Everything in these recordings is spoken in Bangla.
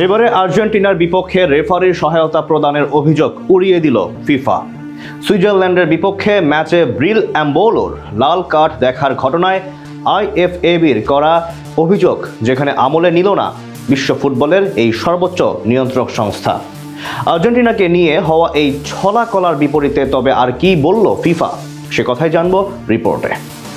এবারে আর্জেন্টিনার বিপক্ষে রেফারির সহায়তা প্রদানের অভিযোগ উড়িয়ে দিল ফিফা। সুইজারল্যান্ডের বিপক্ষে ম্যাচে ব্রিল এম্বোলোর লাল কার্ড দেখার ঘটনায় আইএফএবির করা অভিযোগ যেখানে আমলে নিল না বিশ্ব ফুটবলের এই সর্বোচ্চ নিয়ন্ত্রক সংস্থা। আর্জেন্টিনাকে নিয়ে হওয়া এই ছলাকলার বিপরীতে তবে আর কি বলল ফিফা, সে কথাই জানবো রিপোর্টে।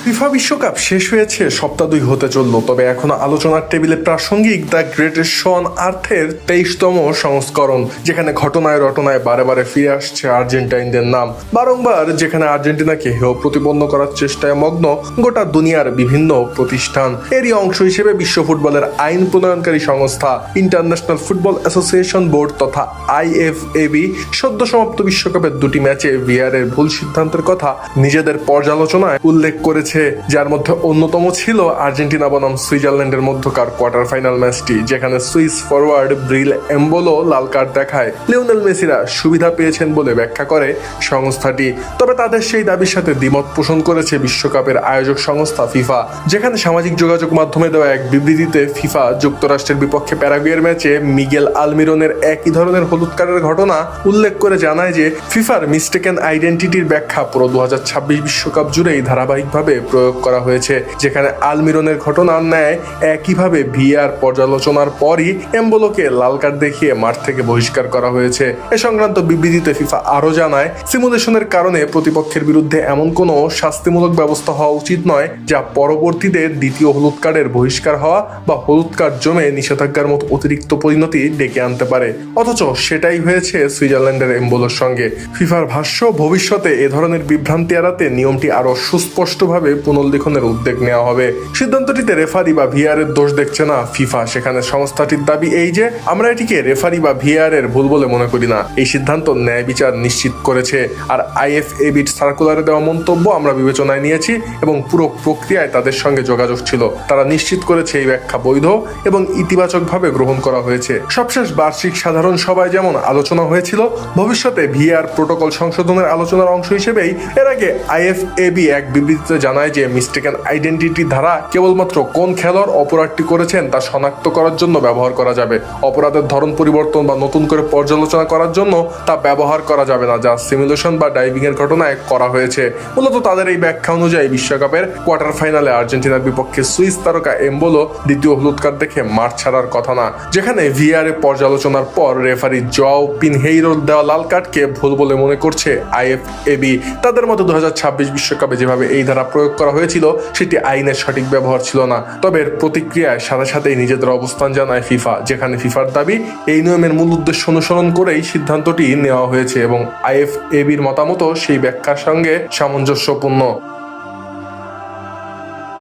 ফিফা বিশ্বকাপ শেষ হয়েছে সপ্তাহ 2 হতে চলল, তবে এখনো আলোচনার টেবিলে প্রাসঙ্গিক দ্য গ্রেটেস্ট শো অন আর্থের 23তম সংস্করণ, যেখানে ঘটনায় রটনায় বারে বারে ফিরে আসছে আর্জেন্টাইনদের নাম। বারংবার যেখানে আর্জেন্টিনাকে হেয় প্রতিপন্ন করার চেষ্টায় মগ্ন গোটা দুনিয়ার বিভিন্ন প্রতিষ্ঠান। এরই অংশ হিসেবে বিশ্ব ফুটবলের আইন প্রণয়নকারী সংস্থা ইন্টারন্যাশনাল ফুটবল অ্যাসোসিয়েশন বোর্ড তথা আইএফএবি সদ্য সমাপ্ত বিশ্বকাপের 2টি ম্যাচে ভিআরের ভুল সিদ্ধান্তের কথা নিজেদের পর্যালোচনায় উল্লেখ করেছে, যার মধ্যে অন্যতম ছিল আর্জেন্টিনা বনাম সুইজারল্যান্ডের মধ্যকার কোয়ার্টার ফাইনাল ম্যাচটি, যেখানে সুইস ফরওয়ার্ড ব্রিল এম্বোলো লাল কার্ড দেখায় লিওনেল মেসিরা সুবিধা পেয়েছেন বলে ব্যাখ্যা করে সংস্থাটি। তবে তাদের সেই দাবির সাথে দ্বিমত পোষণ করেছে বিশ্বকাপের আয়োজক সংস্থা ফিফা, যেখানে সামাজিক যোগাযোগ মাধ্যমে দেওয়া এক বিবৃতিতে ফিফা যুক্তরাষ্ট্রের বিপক্ষে প্যারাগুয়ের ম্যাচে মিগেল আলমিরনের একই ধরনের হলুদ কার্ডের ঘটনা উল্লেখ করে জানায় যে ফিফার মিস্টেকেন আইডেন্টিটির ব্যাখ্যা পুরো 2026 বিশ্বকাপ জুড়েই ধারাবাহিকভাবে প্রয়োগ করা হয়েছে, যেখানে আলমিরনের ঘটনার ন্যায় একইভাবে ভিআর পর্যালোচনার পরই এম্বোলোকে লাল কার্ড দেখিয়ে মাঠ থেকে বহিষ্কার করা হয়েছে। এ সংক্রান্ত বিবৃতিতে ফিফা আরও জানায়, সিমুলেশনের কারণে প্রতিপক্ষের বিরুদ্ধে এমন কোনো শাস্তিমূলক ব্যবস্থা হওয়া উচিত নয় যা পরবর্তীতে দ্বিতীয় হলুদ কার্ডের বহিষ্কার হওয়া বা হলুদ কার্ড জমে নিষেধাজ্ঞার মতো অতিরিক্ত পরিণতি ডেকে আনতে পারে। অথচ সেটাই হয়েছে সুইজারল্যান্ডের এম্বোলোর সঙ্গে। ফিফার ভাষ্য, ভবিষ্যতে এ ধরনের বিভ্রান্তি এড়াতে নিয়মটি আরও সুস্পষ্টভাবে পুনর্লিখনের উদ্যোগ নেওয়া হবে। সিদ্ধান্তটিতে রেফারি বা ভিআর এর দোষ দেখছে না ফিফা, সেখানে সংস্থাটির দাবি এই যে আমরা এটিকে রেফারি বা ভিআর এর ভুল বলে মনে করি না। এই সিদ্ধান্ত ন্যায় বিচার নিশ্চিত করেছে। আর আইএফএবির সার্কুলারে দেওয়া মন্তব্য আমরা বিবেচনায় নিয়েছি এবং পুরো প্রক্রিয়ায় তাদের সঙ্গে যোগাযোগ ছিল। তারা নিশ্চিত করেছে এই ব্যাখ্যা বৈধ এবং ইতিবাচকভাবে গ্রহণ করা হয়েছে। সবশেষ বার্ষিক সাধারণ সভায় যেমন আলোচনা হয়েছিল, ভবিষ্যতে ভিআর প্রোটোকল সংশোধনের আলোচনার অংশ হিসেবেই এর আগে আইএফএবি এক বিবৃতিতে জানায় যে মিস্টেকেন আইডেন্টিটি ধারা কেবলমাত্র কোন খেলোয়াড় অপরাধটি করেছেন তা শনাক্ত করার জন্য ব্যবহার করা যাবে। অপরাধের ধরন পরিবর্তন বা নতুন করে পর্যালোচনা করার জন্য তা ব্যবহার করা যাবে না, যা সিমুলেশন বা ডাইভিং এর ঘটনায় করা হয়েছে। মূলত তাদের এই ব্যাখ্যা অনুযায়ী বিশ্বকাপের কোয়ার্টার ফাইনালে আর্জেন্টিনার বিপক্ষে সুইস তারকা এম্বোলো দ্বিতীয় হলুদ কার্ড দেখে মাঠ ছাড়ার কথা না, যেখানে ভিআর এর পর্যালোচনার পর রেফারি জোয়াও পিনহেইরোর দেওয়া লাল কার্ডকে ভুল বলে মনে করছে আইএফএবি। তাদের মতো 2026 বিশ্বকাপে যেভাবে এই ধারা প্রয়োগ করা হয়েছিল সেটি আইনের সঠিক ব্যবহার ছিল না। তবে এর প্রতিক্রিয়ায় সাথে সাথেই নিজেদের অবস্থান জানায় ফিফা, যেখানে ফিফার দাবি এই নিয়মের মূল উদ্দেশ্য অনুসরণ করেই সিদ্ধান্তটি নেওয়া হয়েছে এবং আইএফএবির মতামত সেই ব্যাখ্যার সঙ্গে সামঞ্জস্যপূর্ণ।